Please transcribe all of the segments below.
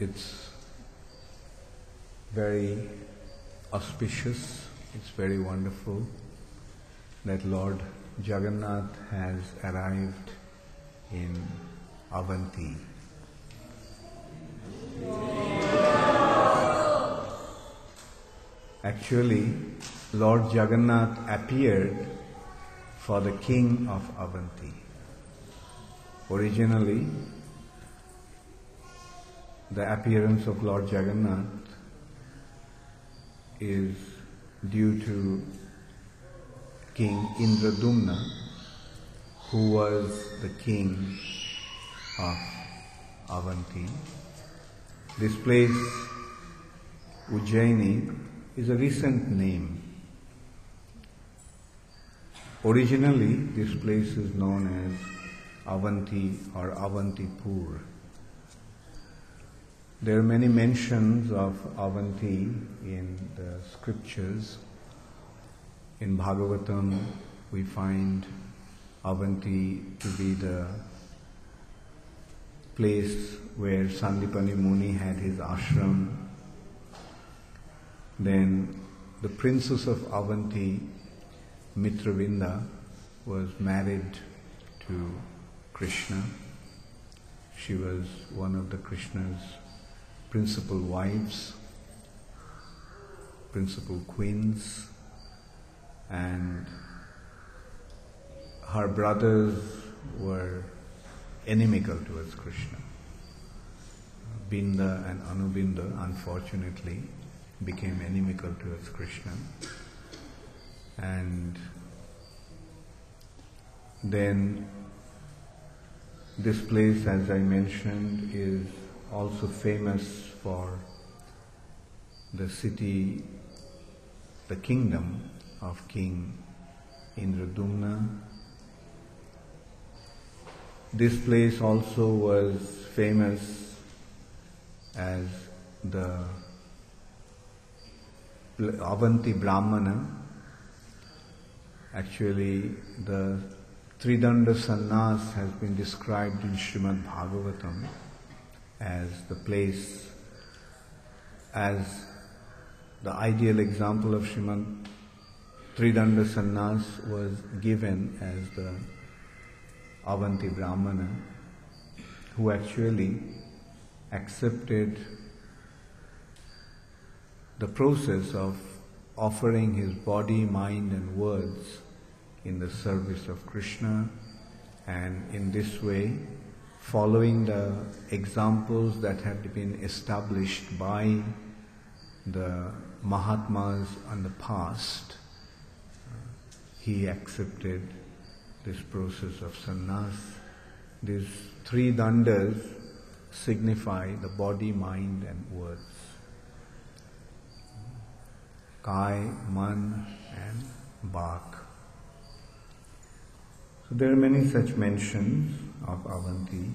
it's very auspicious, it's very wonderful that Lord Jagannath has arrived in Avanti. Actually, Lord Jagannath appeared for the king of Avanti. Originally, the appearance of Lord Jagannath is due to King Indradumna, who was the king of Avanti. This place, Ujjaini, is a recent name. Originally, this place is known as Avanti or Avantipur. There are many mentions of Avanti in the scriptures. In Bhagavatam, we find Avanti to be the place where Sandipani Muni had his ashram. Then the princess of Avanti, Mitravinda, was married to Krishna. She was one of the Krishna's principal wives, principal queens, and her brothers were inimical towards Krishna. Binda and Anubinda, unfortunately, became inimical towards Krishna. And then this place, as I mentioned, is also famous for the city, the kingdom of King Indradumna. This place also was famous as the Avanti Brahmana. Actually, the Tridanda Sannyas has been described in Srimad Bhagavatam as the place, as the ideal example of Srimad Tridanda Sannyas was given as the Avanti Brahmana, who actually accepted the process of offering his body, mind and words in the service of Krishna, and in this way, following the examples that had been established by the Mahatmas in the past, he accepted this process of sannyas. These three dandas signify the body, mind and words. Kai, Man and Bak. So there are many such mentions of Avanti.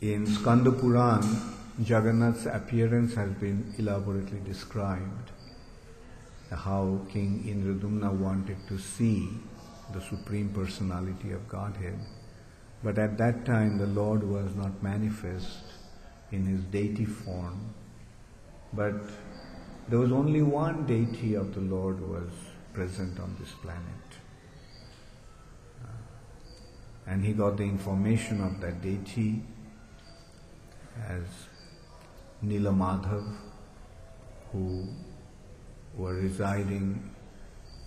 In Skanda Puran, Jagannath's appearance has been elaborately described, how King Indradumna wanted to see the Supreme Personality of Godhead. But at that time the Lord was not manifest in his deity form, but there was only one deity of the Lord was present on this planet. And he got the information of that deity as Nilamadhav, who were residing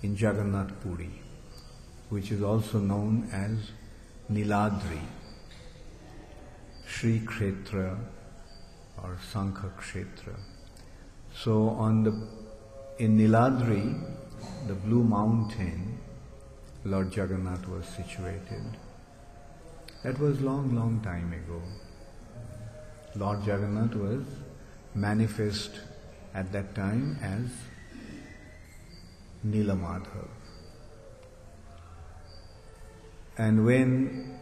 in Jagannath Puri, which is also known as Niladri, Shri Kshetra or Sankha Kshetra. So in Niladri, the Blue Mountain, Lord Jagannath was situated. That was long time ago. Lord Jagannath was manifest at that time as Nilamadhav. And when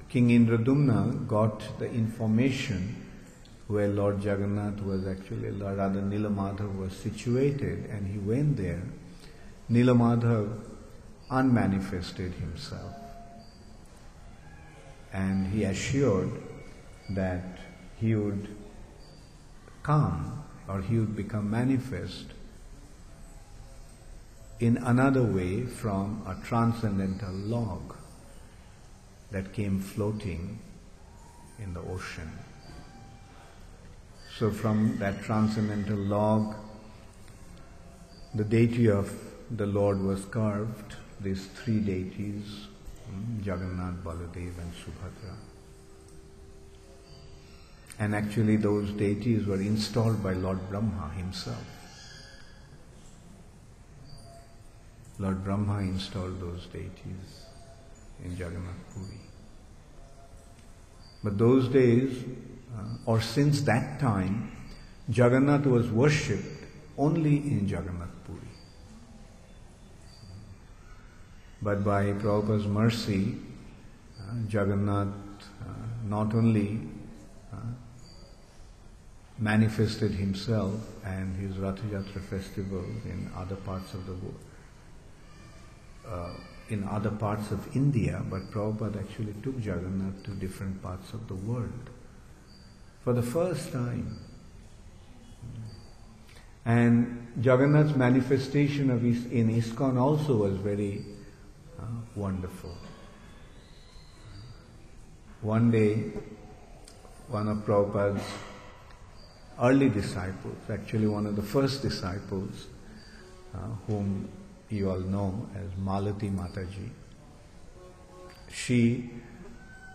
King Indradumna got the information where Lord Jagannath was actually, rather Nilamadhav was situated, and he went there, Nilamadhav unmanifested himself. And he assured that he would come, or he would become manifest in another way from a transcendental log that came floating in the ocean. So from that transcendental log, the deity of the Lord was carved, these three deities, Jagannath, Baladev and Subhadra. And actually those deities were installed by Lord Brahma himself. Lord Brahma installed those deities in Jagannath Puri. But those days, or since that time, Jagannath was worshipped only in Jagannath Puri. But by Prabhupada's mercy, Jagannath not only manifested himself and his Rath Yatra festival in other parts of the world, in other parts of India, but Prabhupada actually took Jagannath to different parts of the world for the first time. And Jagannath's manifestation in ISKCON also was very wonderful. One day, one of Prabhupada's early disciples, actually one of the first disciples, whom you all know as Malati Mataji, she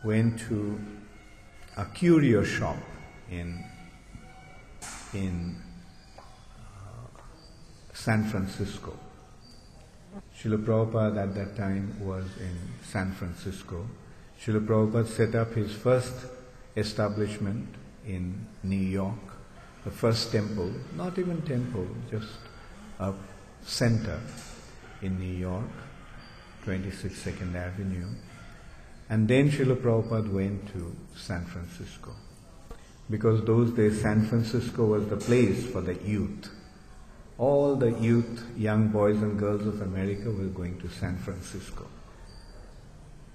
went to a curio shop in San Francisco. Srila Prabhupada at that time was in San Francisco. Srila Prabhupada set up his first establishment in New York, the first temple, not even temple, just a center in New York, 26 2nd Avenue. And then Srila Prabhupada went to San Francisco. Because those days San Francisco was the place for the youth. All the youth, young boys and girls of America were going to San Francisco.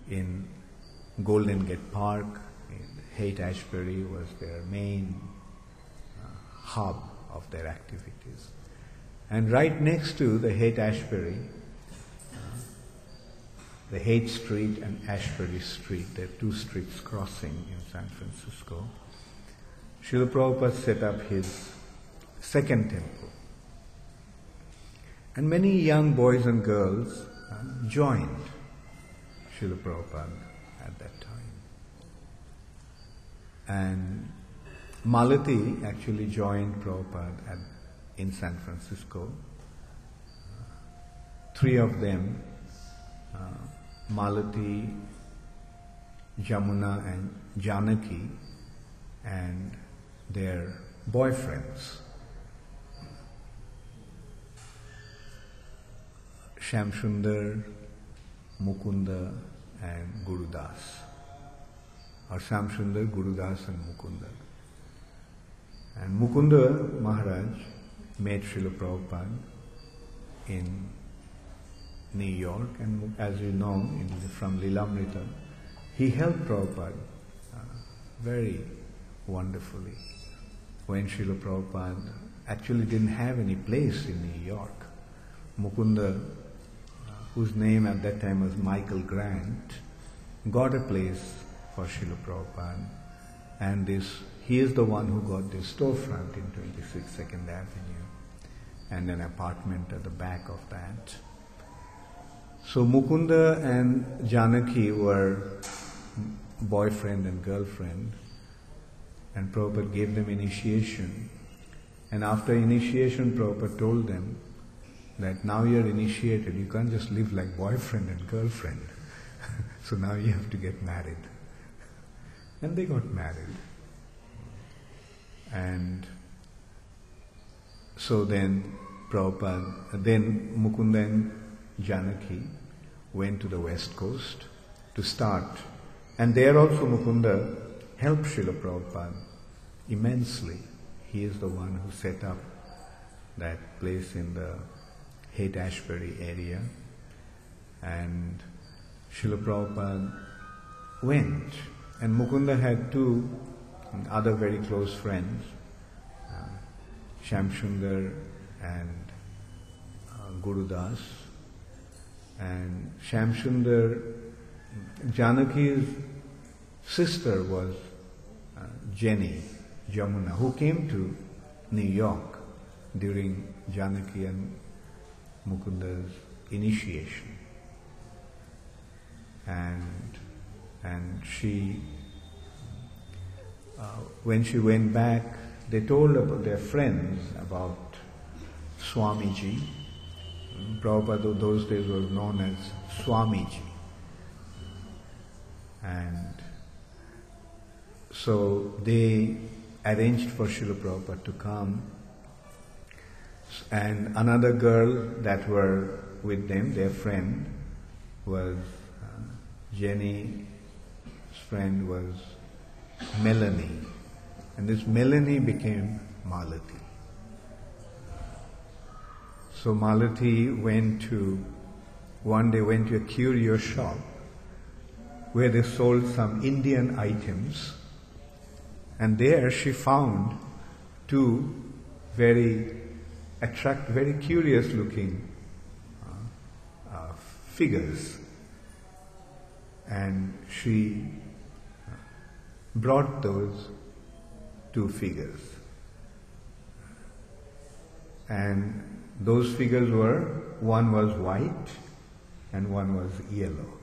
In Golden Gate Park, Haight-Ashbury was their main hub of their activities. And right next to the Haight-Ashbury, the Haight Street and Ashbury Street, there are two streets crossing in San Francisco, Srila Prabhupada set up his second temple. And many young boys and girls joined Srila Prabhupada at that time. And Malati actually joined Prabhupada in San Francisco. Three of them, Malati, Jamuna and Janaki, and their boyfriends, Shamsundar, Mukunda and Gurudas, or Shamsundar, Gurudas and Mukunda. And Mukunda Maharaj met Srila Prabhupada in New York, and as you know from Lilamrita, he helped Prabhupada very wonderfully. When Srila Prabhupada actually didn't have any place in New York, Mukunda, whose name at that time was Michael Grant, got a place for Srila Prabhupada, and he is the one who got this storefront in 26 2nd Avenue and an apartment at the back of that. So Mukunda and Janaki were boyfriend and girlfriend, and Prabhupada gave them initiation. And after initiation, Prabhupada told them that now you're initiated, you can't just live like boyfriend and girlfriend. So now you have to get married. And they got married. And so then Mukunda and Janaki went to the West Coast to start. And there also Mukunda helped Srila Prabhupada immensely. He is the one who set up that place in the Haight-Ashbury area. And Srila Prabhupada went. And Mukunda had two other very close friends, Shamsundar and Gurudas. And Shamsundar, Janaki's sister was Jenny Jamuna, who came to New York during Janaki and Mukunda's initiation. And she, when she went back, they told about their friends about Swamiji. Prabhupada those days was known as Swamiji. And so they arranged for Srila Prabhupada to come, and another girl that were with them, their friend, was Jenny's friend was Melanie, and this Melanie became Malati. So Malati one day went to a curio shop where they sold some Indian items, and there she found two very curious looking figures, and she brought those two figures. And those figures were, one was white and one was yellow.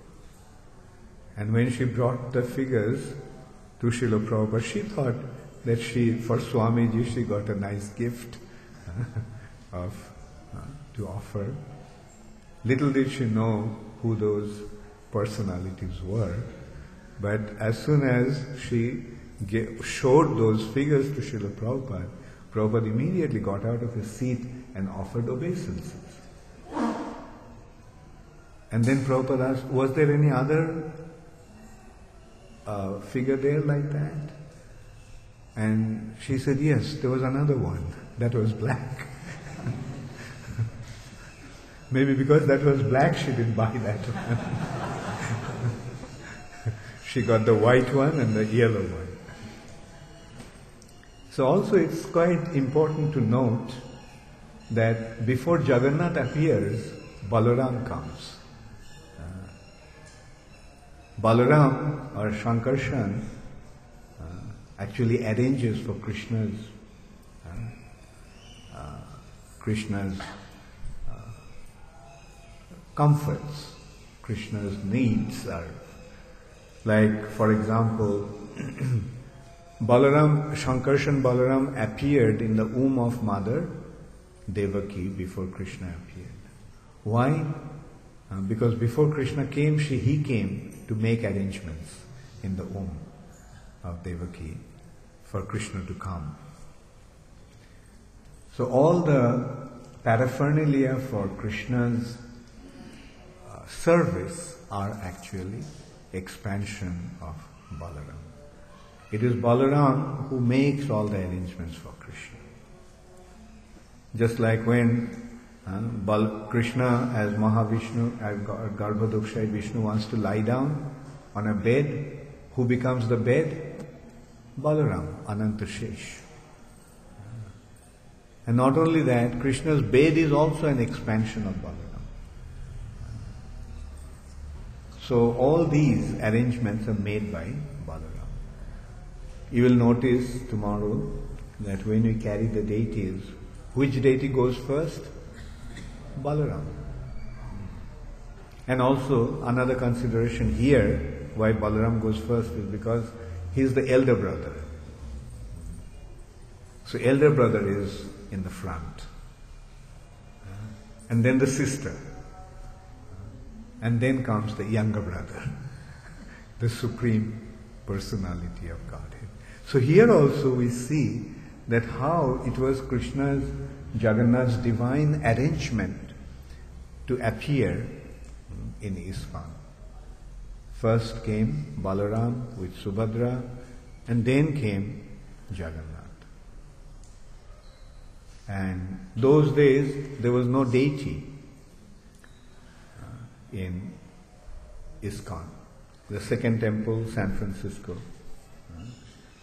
And when she brought the figures to Srila Prabhupada, she thought that for Swamiji, she got a nice gift to offer. Little did she know who those personalities were, but as soon as she showed those figures to Srila Prabhupada, Prabhupada immediately got out of his seat and offered obeisances. And then Prabhupada asked, was there any other figure there like that? And she said, yes, there was another one that was black. Maybe because that was black, she didn't buy that one. She got the white one and the yellow one. So also it's quite important to note that before Jagannath appears, Balaram comes. Balaram or Shankarshan actually arranges for Krishna's comforts, Krishna's needs are, like for example, Shankarshan Balaram appeared in the womb of Mother Devaki before Krishna appeared. Why? Because before Krishna came, he came to make arrangements in the womb of Devaki for Krishna to come. So all the paraphernalia for Krishna's service are actually expansion of Balaram. It is Balaram who makes all the arrangements for Krishna. Just like when Krishna as Mahavishnu, as Garbhodakshai Vishnu wants to lie down on a bed, who becomes the bed? Balaram, Anantashesh. And not only that, Krishna's bed is also an expansion of Balaram. So all these arrangements are made by Balaram. You will notice tomorrow that when we carry the deities, which deity goes first? Balaram. And also another consideration here, why Balaram goes first, is because he is the elder brother. So elder brother is in the front. And then the sister. And then comes the younger brother, the supreme personality of Godhead. So here also we see that how it was Jagannath's divine arrangement to appear in ISKCON. First came Balaram with Subhadra, and then came Jagannath. And those days there was no deity in ISKCON. The second temple, San Francisco.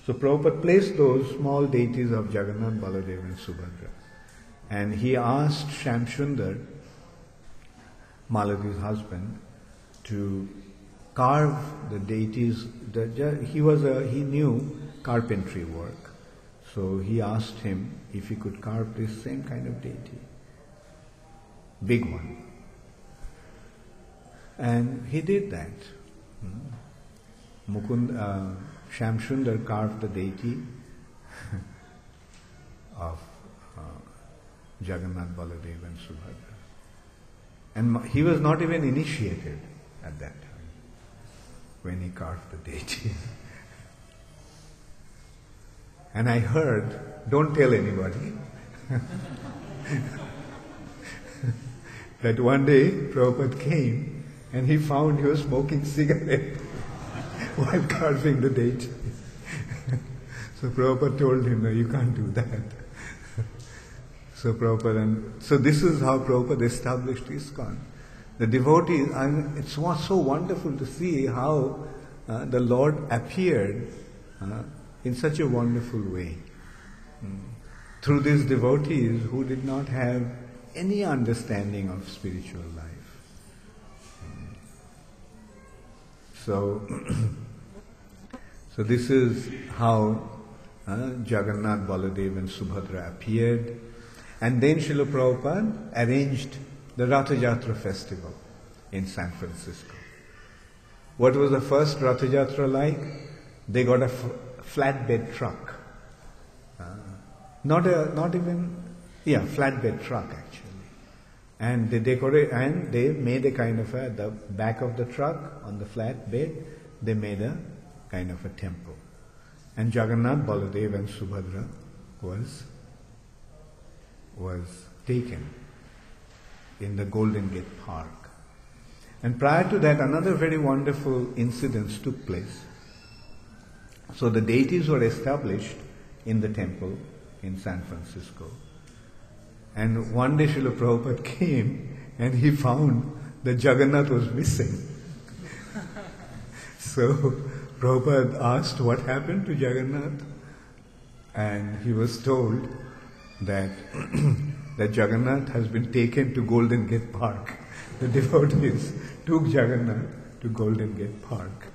So Prabhupada placed those small deities of Jagannath, Baladev and Subhadra. And he asked Shamsundar, Maladi's husband, to carve the deities. He knew carpentry work. So he asked him if he could carve this same kind of deity. Big one. And he did that. Shamsundar carved the deity of Jagannath, Baladev and Subhadra. And he was not even initiated at that time when he carved the deity. And I heard, don't tell anybody, that one day Prabhupada came and he found he was smoking cigarette while carving the deity. So Prabhupada told him, no, you can't do that. So this is how Prabhupada established ISKCON. The devotees, it was so wonderful to see how the Lord appeared in such a wonderful way. Through these devotees who did not have any understanding of spiritual life. So this is how Jagannath, Baladev and Subhadra appeared. And then Srila Prabhupada arranged the Ratha Jatra festival in San Francisco. What was the first Ratha Jatra like? They got a flatbed truck. Flatbed truck actually. And they decorated, and they made a kind of the back of the truck on the flatbed, they made a kind of a temple. And Jagannath, Baladev and Subhadra was taken in the Golden Gate Park. And prior to that, another very wonderful incident took place. So the deities were established in the temple in San Francisco. And one day Srila Prabhupada came and he found that Jagannath was missing. So Prabhupada asked what happened to Jagannath, and he was told that that Jagannath has been taken to Golden Gate Park. The devotees took Jagannath to Golden Gate Park.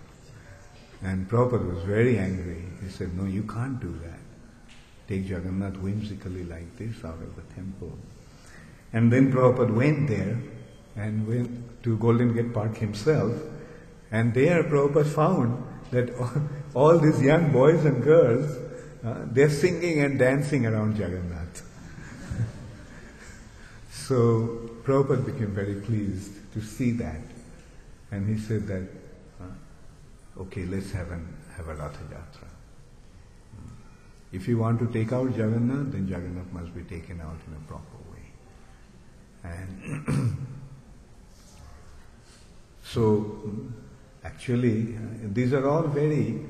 And Prabhupada was very angry. He said, no, you can't do that. Take Jagannath whimsically like this out of the temple. And then Prabhupada went there and went to Golden Gate Park himself. And there Prabhupada found that all these young boys and girls, they're singing and dancing around Jagannath. So Prabhupada became very pleased to see that. And he said that, okay, let's have a Ratha Jatra. If you want to take out Jagannath, then Jagannath must be taken out in a proper way. And so, actually, these are all very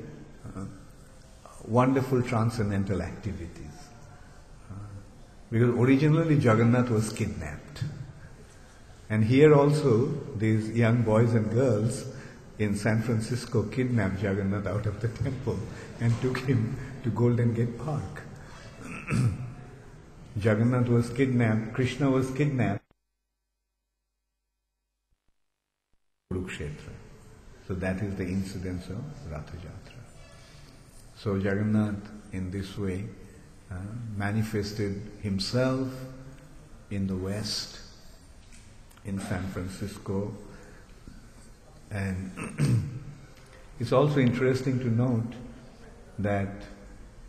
wonderful transcendental activities. Because originally Jagannath was kidnapped. And here also, these young boys and girls in San Francisco kidnapped Jagannath out of the temple and took him to Golden Gate Park. Jagannath was kidnapped, Krishna was kidnapped. Kurukshetra. So that is the incidence of Ratha Jatra. So Jagannath in this way manifested himself in the West, in San Francisco. And it's also interesting to note that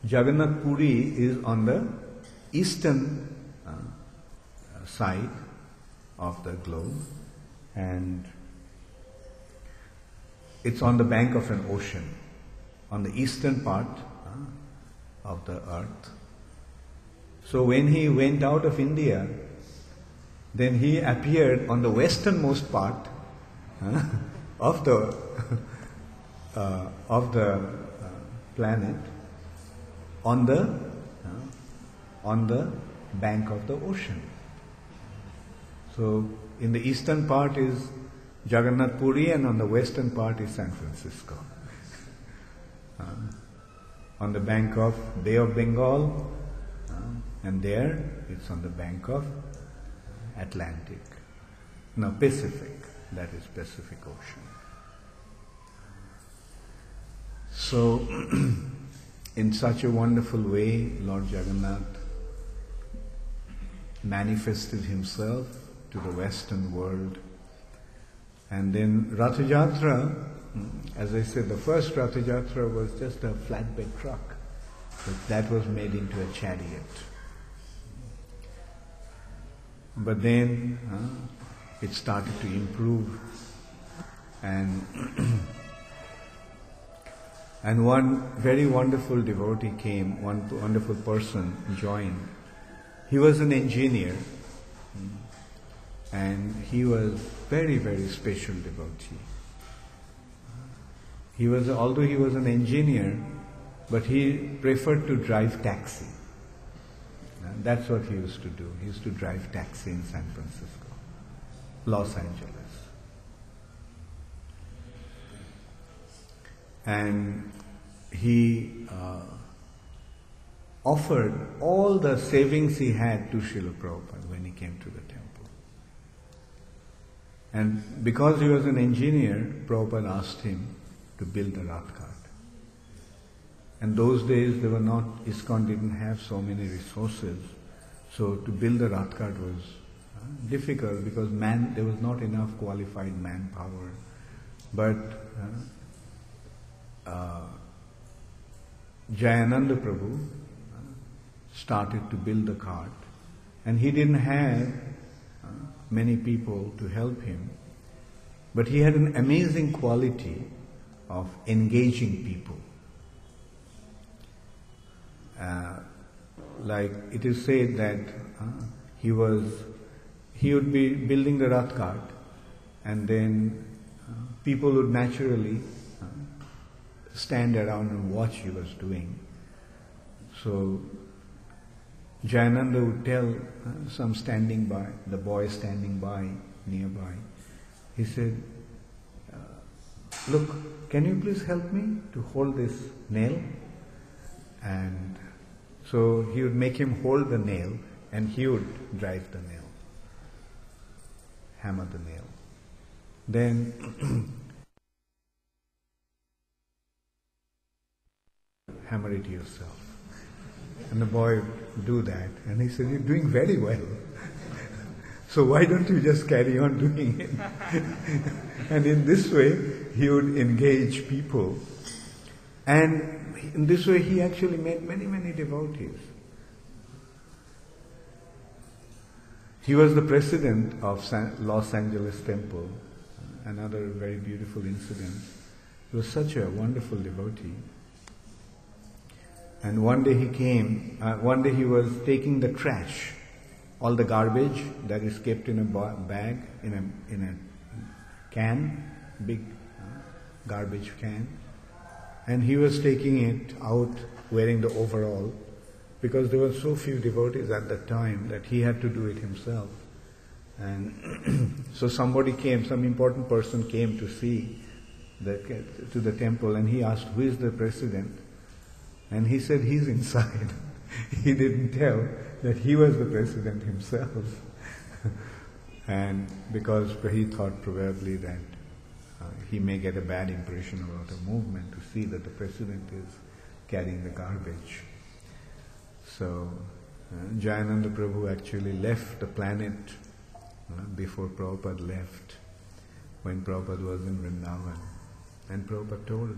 Jagannath Puri is on the eastern side of the globe, and it's on the bank of an ocean, on the eastern part of the earth. So when he went out of India, then he appeared on the westernmost part of the planet, on the bank of the ocean. So in the eastern part is Jagannath Puri, and on the western part is San Francisco. on the bank of Bay of Bengal, and there it's on the bank of Atlantic. No, Pacific, that is Pacific Ocean. So, in such a wonderful way, Lord Jagannath manifested himself to the Western world. And then Ratha Yatra, as I said, the first Ratha Yatra was just a flatbed truck, but that was made into a chariot. But then it started to improve, and and one very wonderful devotee came, one wonderful person joined. He was an engineer, and he was very, very special devotee. Although he was an engineer, but he preferred to drive taxi. That's what he used to do. He used to drive taxi in San Francisco, Los Angeles. And he offered all the savings he had to Srila Prabhupada when he came to the temple. And because he was an engineer, Prabhupada asked him to build the Rath Cart. And those days ISKCON didn't have so many resources, so to build the Rath Cart was difficult because there was not enough qualified manpower. But Jayananda Prabhu started to build the cart, and he didn't have many people to help him, but he had an amazing quality of engaging people. Like it is said that he would be building the Rath Cart, and then people would naturally stand around and watch he was doing. So Jayananda would tell some standing by, the boy standing by, nearby, he said, "Look, can you please help me to hold this nail?" And so he would make him hold the nail, and he would drive the nail, hammer the nail. Then hammer it yourself. And the boy would do that, and he said, "You're doing very well. So why don't you just carry on doing it?" And in this way, he would engage people. And in this way, he actually made many, many devotees. He was the president of Los Angeles Temple, another very beautiful incident. He was such a wonderful devotee. And one day he was taking the trash, all the garbage that is kept in a bag, in a can, big garbage can, and he was taking it out wearing the overall, because there were so few devotees at that time that he had to do it himself. And so some important person came to see to the temple, and he asked, "Who is the president?" And he said, "He's inside." He didn't tell that he was the president himself. And because he thought probably that he may get a bad impression about a movement to see that the president is carrying the garbage. So Jayananda Prabhu actually left the planet before Prabhupada left, when Prabhupada was in Vrindavan. And Prabhupada told,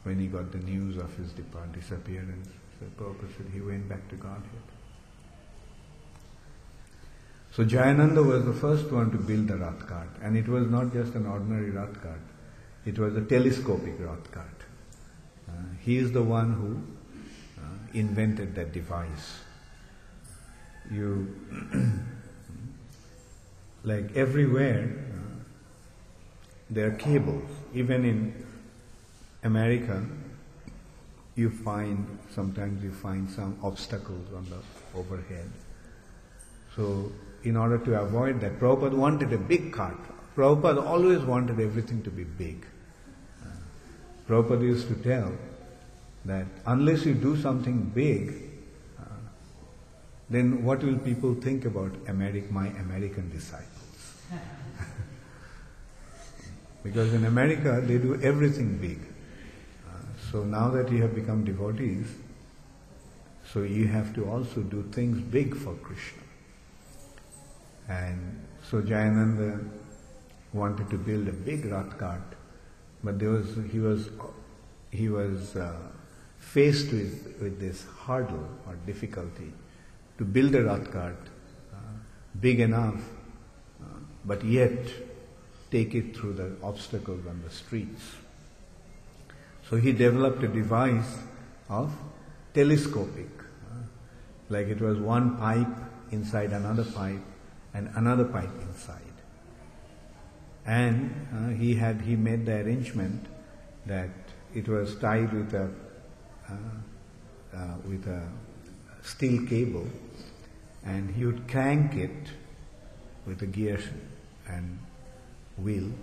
when he got the news of his disappearance, so Prabhupada said he went back to Godhead. So Jayananda was the first one to build the Rath Cart, and it was not just an ordinary Rath Cart, it was a telescopic Rath Cart. He is the one who invented that device. Like everywhere, there are cables. Even in America, sometimes you find some obstacles on the overhead. So in order to avoid that, Prabhupada wanted a big cart. Prabhupada always wanted everything to be big. Prabhupada used to tell that unless you do something big, then what will people think about my American disciples? Because in America they do everything big. So now that you have become devotees, so you have to also do things big for Krishna. And so Jayananda wanted to build a big Rath cart, but he was faced with this hurdle or difficulty to build a Rath cart big enough, but yet take it through the obstacles on the streets. So he developed a device of telescopic, like it was one pipe inside another pipe and another pipe inside. And he made the arrangement that it was tied with a steel cable, and he would crank it with a gear and wheel,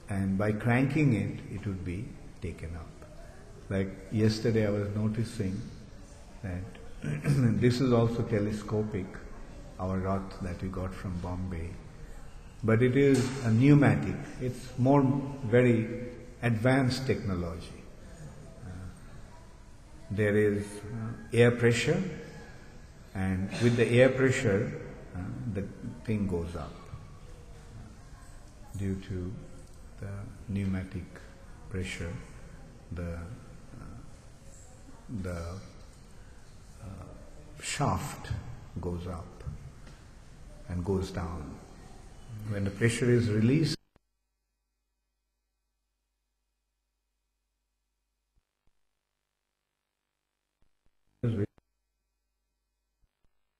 and by cranking it would be taken up. Like yesterday I was noticing that this is also telescopic, our Rath that we got from Bombay. But it is a pneumatic. It's more very advanced technology. There is air pressure, and with the air pressure, the thing goes up due to the pneumatic pressure. The shaft goes up and goes down. When the pressure is released, it's a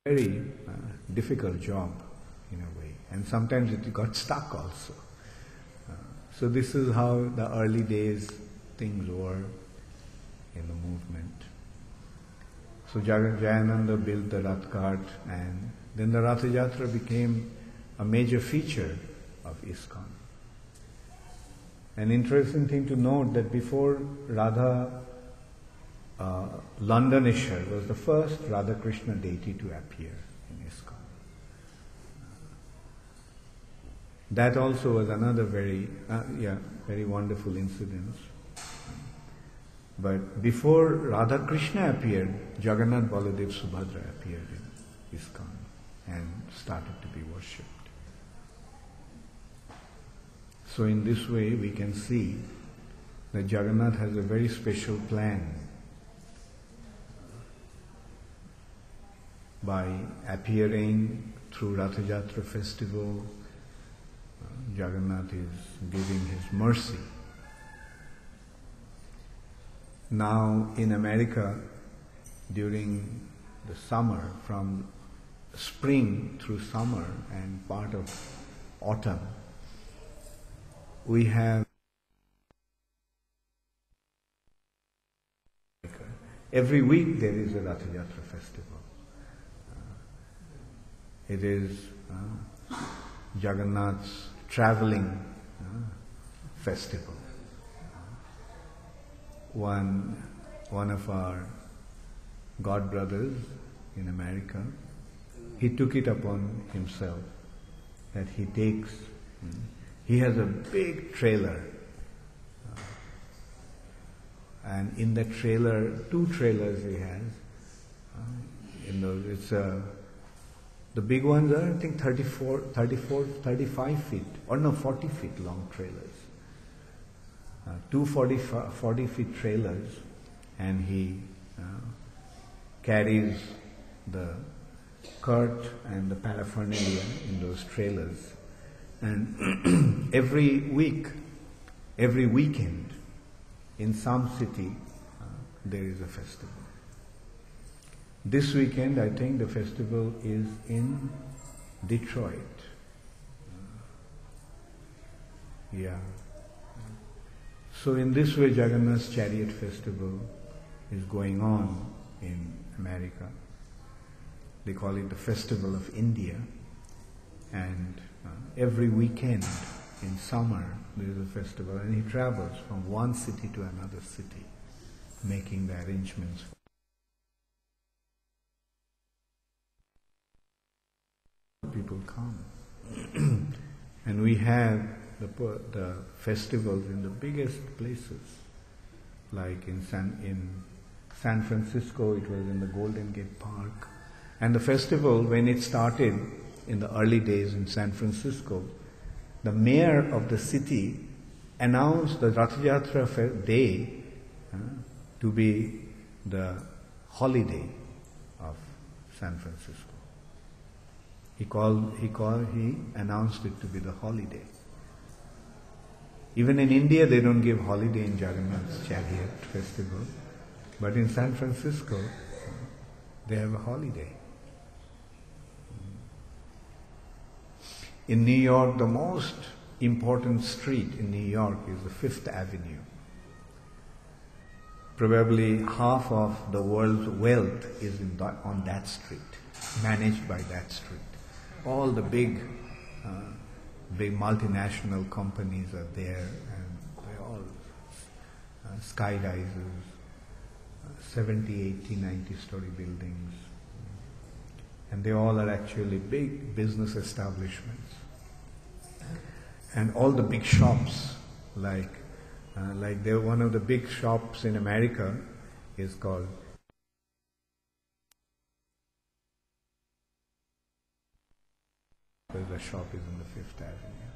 very difficult job in a way, and sometimes it got stuck also. So this is how the early days things were in the movement. So Jayananda built the Rath cart, and then the Ratha Yatra became a major feature of ISKCON. An interesting thing to note that before Radha, Landaneshwar was the first Radha Krishna deity to appear in ISKCON. That also was another very wonderful incident. But before Radha Krishna appeared, Jagannath, Baladev, Subhadra appeared in ISKCON and started to be worshipped. So in this way we can see that Jagannath has a very special plan. By appearing through Ratha Yatra festival, Jagannath is giving his mercy. Now in America, during the summer, from spring through summer and part of autumn, we have every week there is a Ratha Yatra festival. It is Jagannath's traveling festival. One of our god brothers in America, he took it upon himself that he has a big trailer, and in that trailer, 2 trailers he has. The big ones are, I think, 35 feet, or no, 40 feet long trailers. 2 40 feet trailers, and he carries the cart and the paraphernalia in those trailers. And every weekend, in some city, there is a festival. This weekend, I think the festival is in Detroit. So in this way, Jagannath's Chariot Festival is going on in America. They call it the Festival of India. And every weekend in summer, there is a festival, and he travels from one city to another city making the arrangements. People come. And we have the festivals in the biggest places, like in San Francisco, it was in the Golden Gate Park. And the festival, when it started in the early days in San Francisco, the mayor of the city announced the Rath Yatra day to be the holiday of San Francisco. He announced it to be the holiday. Even in India, they don't give holiday in Jagannath's Chariot festival, but in San Francisco, they have a holiday. In New York, the most important street in New York is the Fifth Avenue. Probably half of the world's wealth is on that street, managed by that street. All the big multinational companies are there, and they're all skydivers, 70, 80, 90-story buildings. And they all are actually big business establishments. And all the big shops, like they're one of the big shops in America is called the shop is in the Fifth Avenue.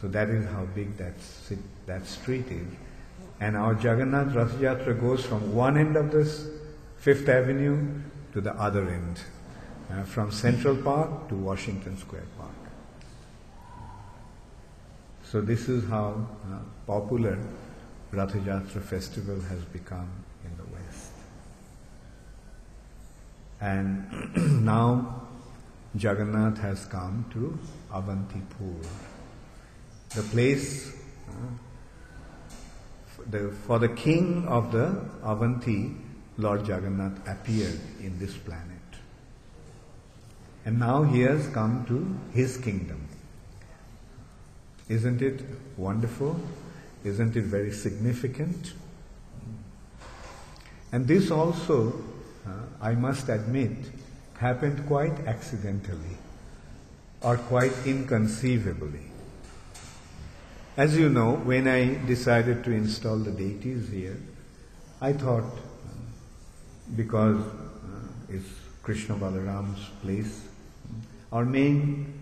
So that is how big that street is. And our Jagannath Rath Yatra goes from one end of this Fifth Avenue to the other end, from Central Park to Washington Square Park. So this is how popular Rath Yatra festival has become in the West. And now Jagannath has come to Avantipur, the place for the king of the Avanti. Lord Jagannath appeared in this planet. And now he has come to his kingdom. Isn't it wonderful? Isn't it very significant? And this also, I must admit, happened quite accidentally or quite inconceivably. As you know, when I decided to install the deities here, I thought, because it's Krishna Balaram's place, our main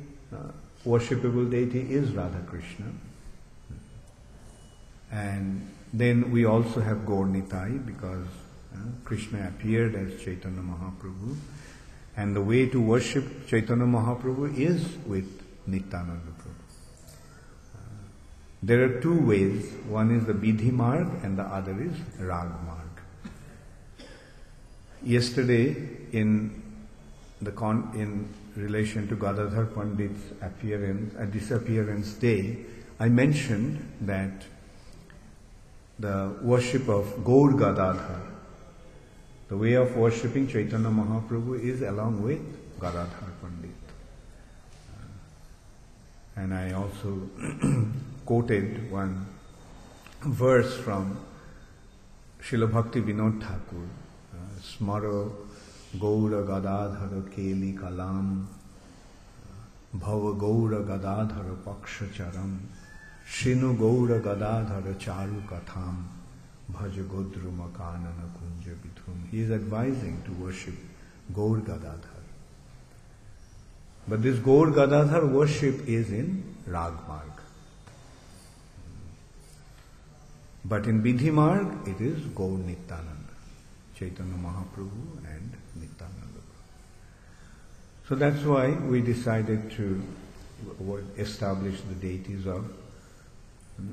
worshipable deity is Radha Krishna. And then we also have Gaur Nitai, because Krishna appeared as Chaitanya Mahaprabhu. And the way to worship Chaitanya Mahaprabhu is with Nityananda Prabhu. There are two ways. One is the Vidhi Marg and the other is Rag Marg. Yesterday, in relation to Gadadhar Pandit's disappearance day, I mentioned that the worship of Gaur Gadadhar, the way of worshipping Chaitanya Mahaprabhu is along with Gadadhar Pandit. And I also quoted one verse from Srila Bhakti Vinod Thakur, Smaro Gaura Gadadhara Keli Kalam Bhava Gaura Gadadhara Paksha Charam Shinu Gaura Gadadhara Charu Katham Bhaja Godru Makanana Kunja Bithum. He is advising to worship Gaur Gadadhar. But this Gaur Gadadhar worship is in Rag Marg. But in Vidhi Marg, it is Gaur Nityananda, Chaitanya Mahaprabhu and Nityananda. So that's why we decided to establish the deities of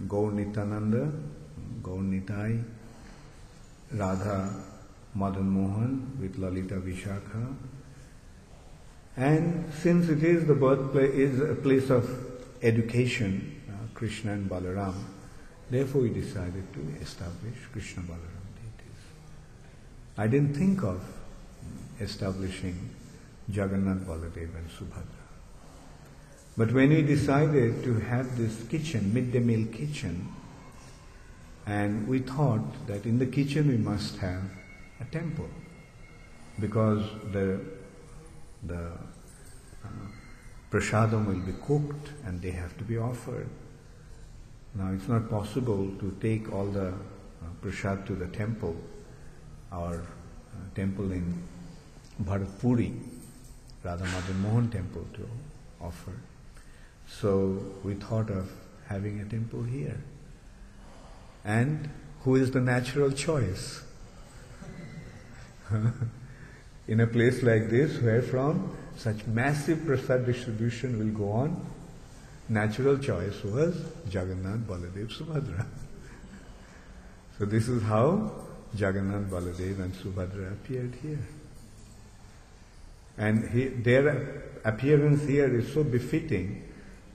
Gaur Nityananda, Gaur Nitai, Radha Madan Mohan with Lalita Vishakha. And since it is the birthplace, is a place of education, Krishna and Balaram, therefore we decided to establish Krishna Balaram deities. I didn't think of establishing Jagannath, Baladev and Subhadra. But when we decided to have this kitchen, midday meal kitchen, And we thought that in the kitchen we must have a temple, because the prasadam will be cooked and they have to be offered. Now it's not possible to take all the prasad to the temple, our temple in Bharatpuri, Radha Madan Mohan temple, to offer. So we thought of having a temple here. And who is the natural choice? In a place like this, where from such massive prasad distribution will go on, natural choice was Jagannath, Baladev, Subhadra. So this is how Jagannath, Baladev and Subhadra appeared here. And their appearance here is so befitting,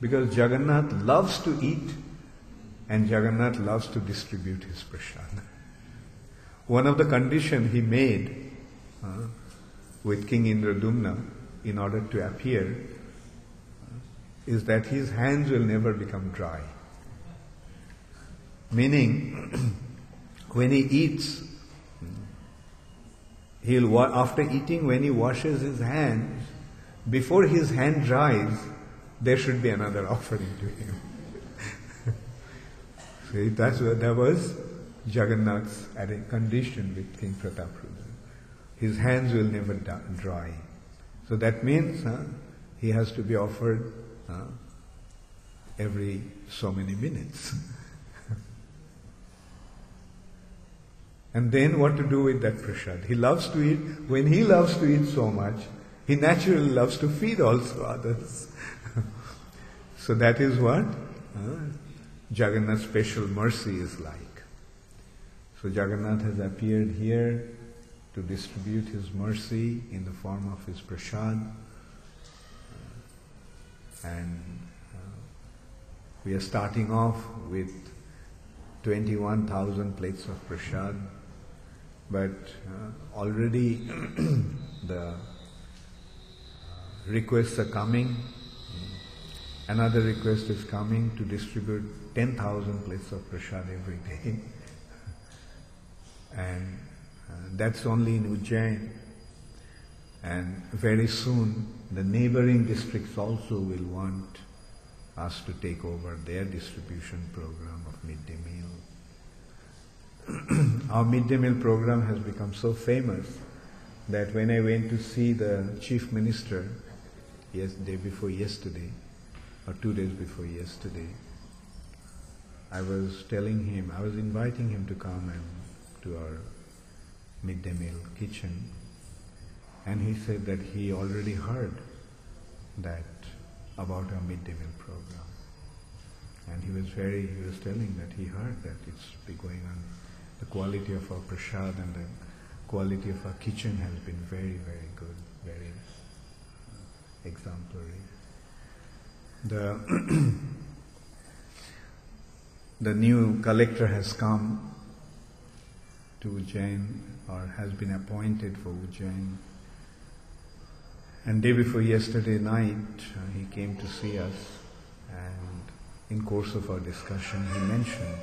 because Jagannath loves to eat and Jagannath loves to distribute his prasad. One of the conditions he made with King Indradumna in order to appear is that his hands will never become dry. Meaning, when he eats, after eating, when he washes his hands, before his hand dries, there should be another offering to him. See, that was Jagannath's condition with King Prataprudra. His hands will never dry. So that means he has to be offered every so many minutes. And then what to do with that prasad? He loves to eat. When he loves to eat so much, he naturally loves to feed also others. So that is what Jagannath's special mercy is like. So Jagannath has appeared here to distribute his mercy in the form of his prasad. And we are starting off with 21,000 plates of prasad. But already the requests are coming. Another request is coming to distribute 10,000 plates of prasad every day. And that's only in Ujjain. And very soon the neighboring districts also will want us to take over their distribution program of midday meal. Our midday meal program has become so famous that when I went to see the chief minister day before yesterday, or 2 days before yesterday, I was inviting him to come to our midday meal kitchen, and he said that he already heard that about our midday meal program. And he was telling that he heard that it's been going on. The quality of our prasad and the quality of our kitchen has been very, very good, very exemplary. The new collector has come to Ujjain, or has been appointed for Ujjain. And day before yesterday night, he came to see us, and in course of our discussion, he mentioned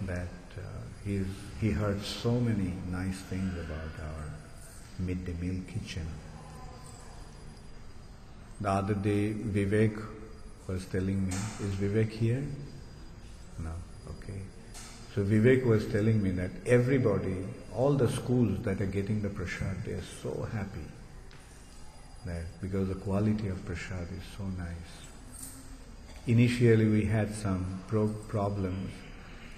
that he heard so many nice things about our midday meal kitchen. The other day, Vivek was telling me, is Vivek here? No, okay. So Vivek was telling me that everybody, all the schools that are getting the prasad, they are so happy that because the quality of prasad is so nice. Initially we had some problems,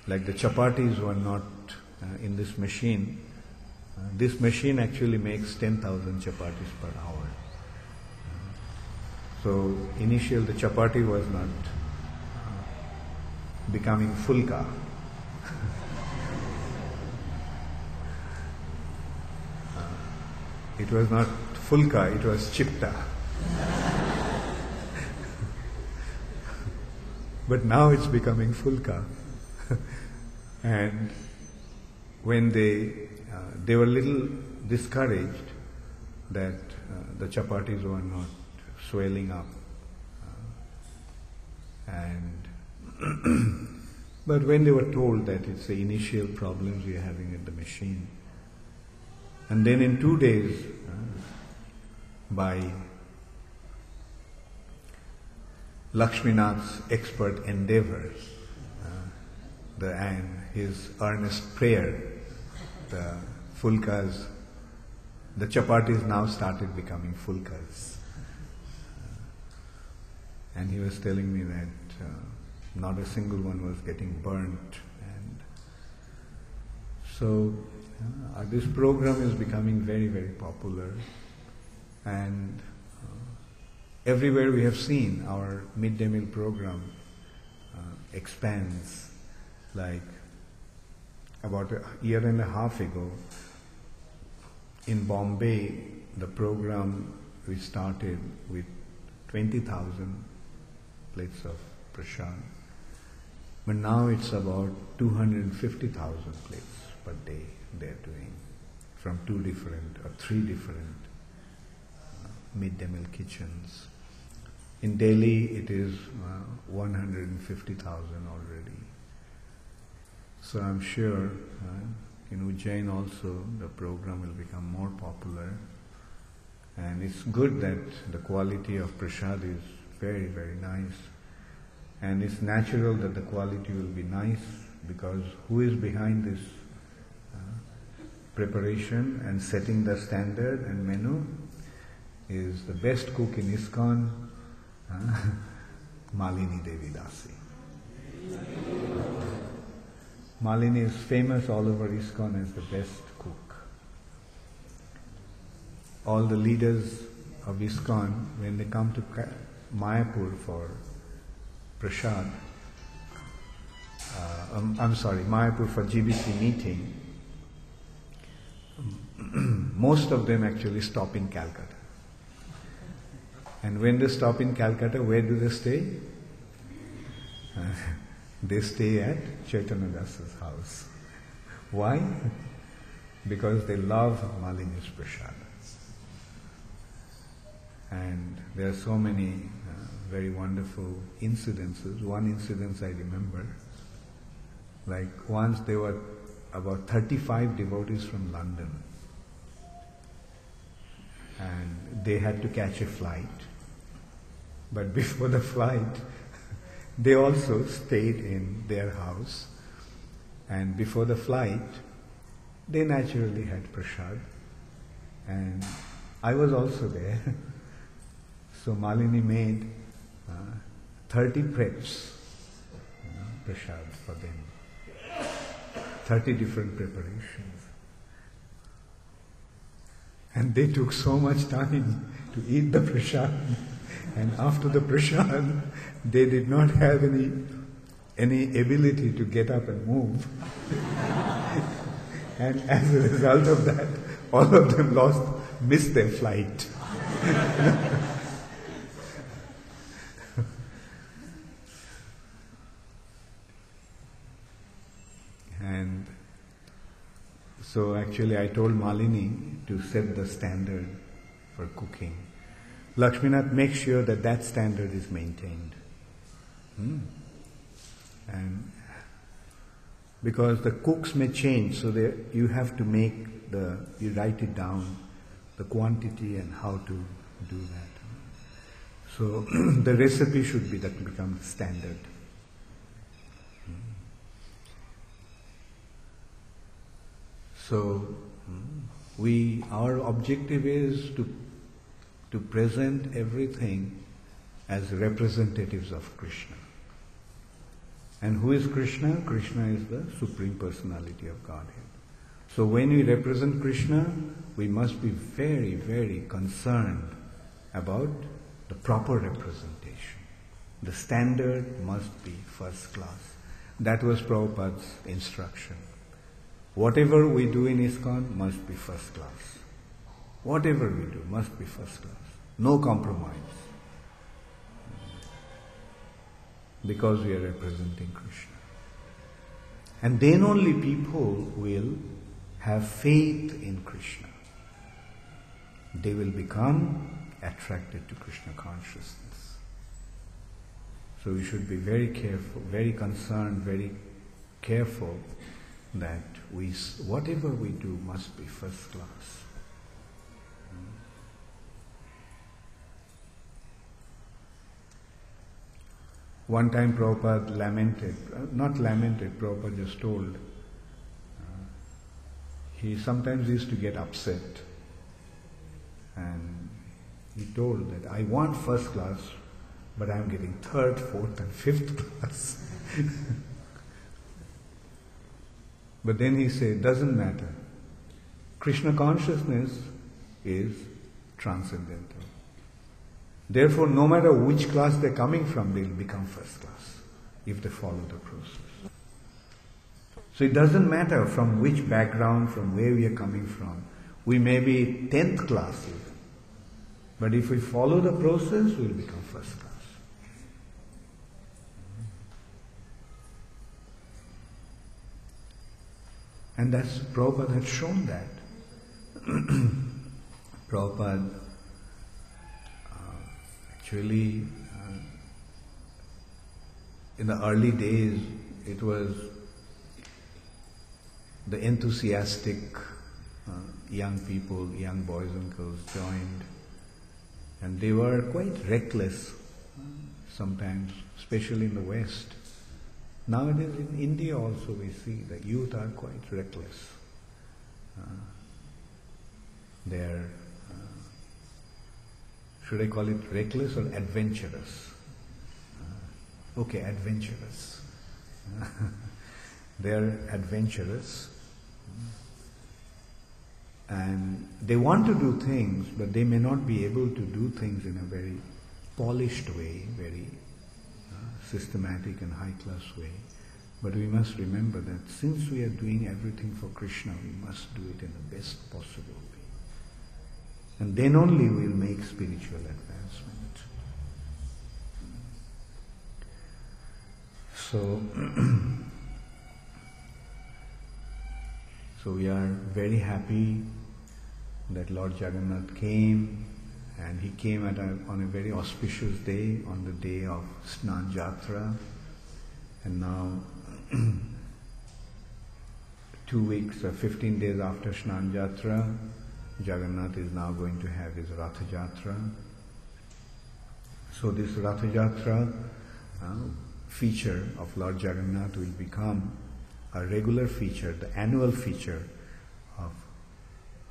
like the chapatis were not in this machine. This machine actually makes 10,000 chapatis per hour. So initially the chapati was not becoming fulka. It was not fulka, it was chipta. But now it's becoming fulka. And when they were a little discouraged that the chapatis were not swelling up. And But when they were told that it's the initial problems we are having in the machine, and then in 2 days, by Lakshminath's expert endeavors, and his earnest prayer, the fulkas, the chapatis now started becoming fulkas. And he was telling me that not a single one was getting burnt. And so this program is becoming very, very popular. And everywhere we have seen our midday meal program expands. Like about a year and a half ago, in Bombay, the program we started with 20,000 plates of prasad. But now it's about 250,000 plates per day they're doing from 2 different or 3 different midday meal kitchens. In Delhi, it is 150,000 already. So I'm sure in Ujjain also the program will become more popular, and it's good that the quality of prasad is very, very nice, and it's natural that the quality will be nice because who is behind this preparation and setting the standard and menu is the best cook in ISKCON, Malini Devi Dasi. Malini is famous all over ISKCON as the best cook. All the leaders of ISKCON, when they come to Mayapur for prasad, Mayapur for GBC meeting, most of them actually stop in Calcutta. And when they stop in Calcutta, where do they stay? They stay at Chaitanya Dasa's house. Why? Because they love Malini's prasad. And there are so many very wonderful incidences. One incident I remember, like once there were about 35 devotees from London, and they had to catch a flight. But before the flight, they also stayed in their house, and before the flight, they naturally had prasad, and I was also there. So Malini made 30 preps, prasad for them, 30 different preparations. And they took so much time to eat the prasad. And after the prasad, they did not have any ability to get up and move. And as a result of that, all of them missed their flight. And so actually I told Malini to set the standard for cooking. Lakshminath, make sure that that standard is maintained. And because the cooks may change, so you have to you write it down, the quantity and how to do that. So the recipe should become standard. So our objective is to present everything as representatives of Krishna. And who is Krishna? Krishna is the Supreme Personality of Godhead. So when we represent Krishna, we must be very, very concerned about the proper representation. The standard must be first class. That was Prabhupada's instruction. Whatever we do in ISKCON must be first class. Whatever we do must be first class. No compromise. Because we are representing Krishna. And then only people will have faith in Krishna. They will become attracted to Krishna consciousness. So we should be very careful, very concerned, very careful that whatever we do must be first class. One time Prabhupada Prabhupada just told, he sometimes used to get upset, and he told that I want first class, but I'm getting third, fourth and fifth class. But then he said, doesn't matter. Krishna consciousness is transcendental. Therefore, no matter which class they're coming from, they'll become first class if they follow the process. So it doesn't matter from which background, from where we are coming from. We may be 10th class even. But if we follow the process, we'll become first class. And that's, Prabhupada had shown that. Prabhupada actually, in the early days, it was the enthusiastic young people, young boys and girls joined, and they were quite reckless sometimes, especially in the West. Nowadays in India also we see the youth are quite reckless. They are, should I call it reckless or adventurous? Okay, adventurous. They are adventurous. And they want to do things, but they may not be able to do things in a very polished way, very systematic and high-class way. But we must remember that since we are doing everything for Krishna, we must do it in the best possible way. And then only we will make spiritual advancement. So we are very happy that Lord Jagannath came, and he came on a very auspicious day, on the day of Snan Jatra. And now, 2 weeks or 15 days after Snan Jatra, Jagannath is now going to have his Ratha Jatra. So this Ratha Jatra feature of Lord Jagannath will become a regular feature, the annual feature of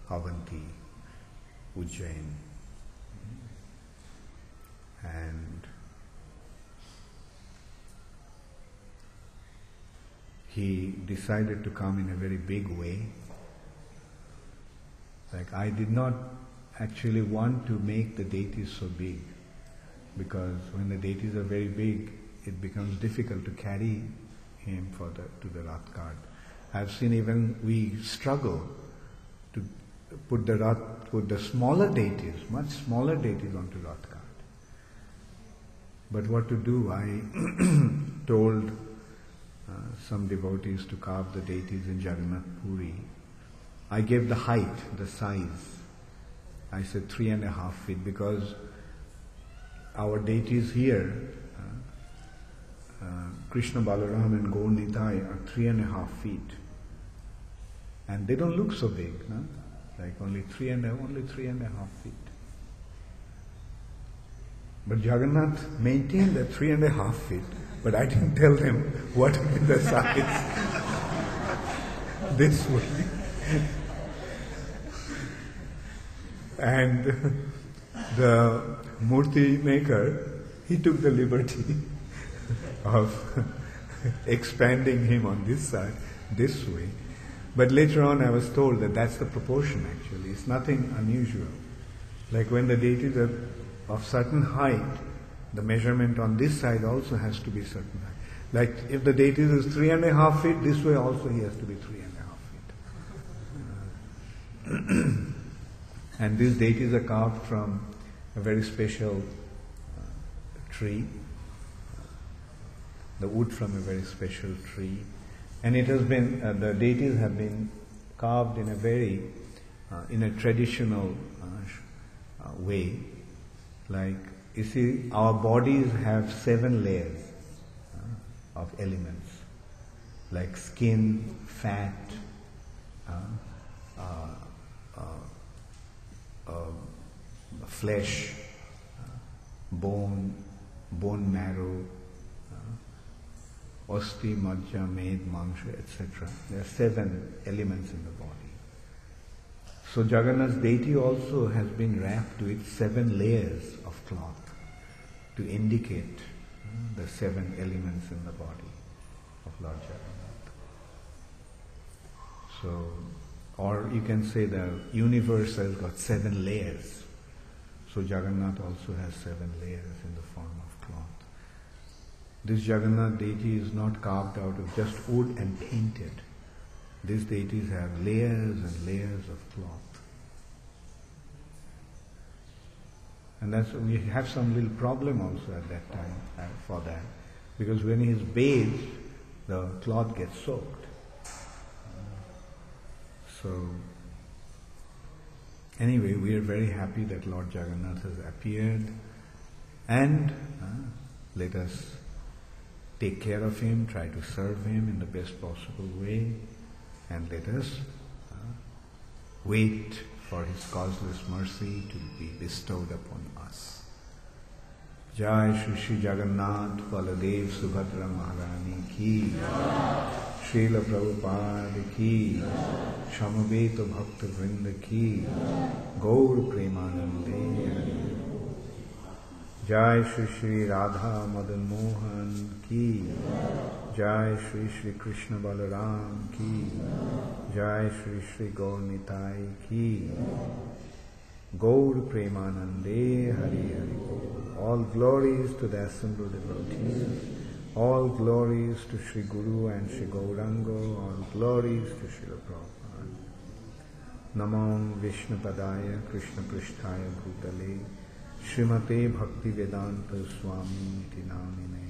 Avanti, Ujjain. And he decided to come in a very big way. Like, I did not actually want to make the deities so big, because when the deities are very big, it becomes difficult to carry him to the Rath cart. I've seen even we struggle to put the smaller deities, much smaller deities onto Rath cart. But what to do? I told some devotees to carve the deities in Jagannath Puri. I gave the height, the size. I said 3.5 feet, because our deities here, Krishna, Balaram and Gaur Nitai, are 3.5 feet. And they don't look so big, no? Like only 3.5 feet. But Jagannath maintained the 3.5 feet, but I didn't tell them what would be the size. This would be. And the Murti maker, he took the liberty of expanding him on this side, this way. But later on I was told that that's the proportion actually. It's nothing unusual. Like when the deities are of certain height, the measurement on this side also has to be certain height. Like if the deity is 3.5 feet, this way also he has to be 3.5 feet. And these deities are carved from a very special tree, the wood from a very special tree. And it has been, the deities have been carved in a very, in a traditional way. Like, you see, our bodies have 7 layers of elements. like skin, fat, flesh, bone, bone marrow, osti, majja, med, mangsha, etc. There are 7 elements in the body. So Jagannath's deity also has been wrapped with 7 layers of cloth to indicate the 7 elements in the body of Lord Jagannath. So, or you can say the universe has got 7 layers. So Jagannath also has 7 layers in the form of cloth. This Jagannath deity is not carved out of just wood and painted. These deities have layers and layers of cloth. And that's, we have some little problem also at that time for that. Because when he is bathed, the cloth gets soaked. So, anyway, we are very happy that Lord Jagannath has appeared, and let us take care of him, try to serve him in the best possible way, and let us wait for his causeless mercy to be bestowed upon us. Jai Shri Shri Jagannath Baladev Subhadra Maharani ki, Srila Prabhupada ki, Shamaveta Bhakta Vrinda ki, Gaur Premanande. Jai Shri Shri Radha Madan Mohan ki, Jai Shri Shri Krishna Balaram ki, Jai Shri Shri Gaur Nitai ki, Gaur Premanande Hari Hari Gaur. All glories to the assembled devotees, all glories to Sri Guru and Sri Gauranga, all glories to Srila Prabhupada. Namam Vishnu Padaya Krishna Prishtaya Bhutale Srimate Bhakti Vedanta Swami Iti Namine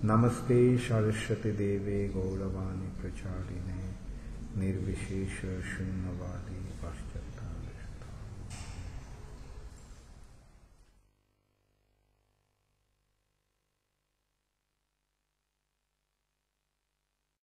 Namaste Saraswati Deve Gauravani Pracharine Nirvishesha Shunnavadi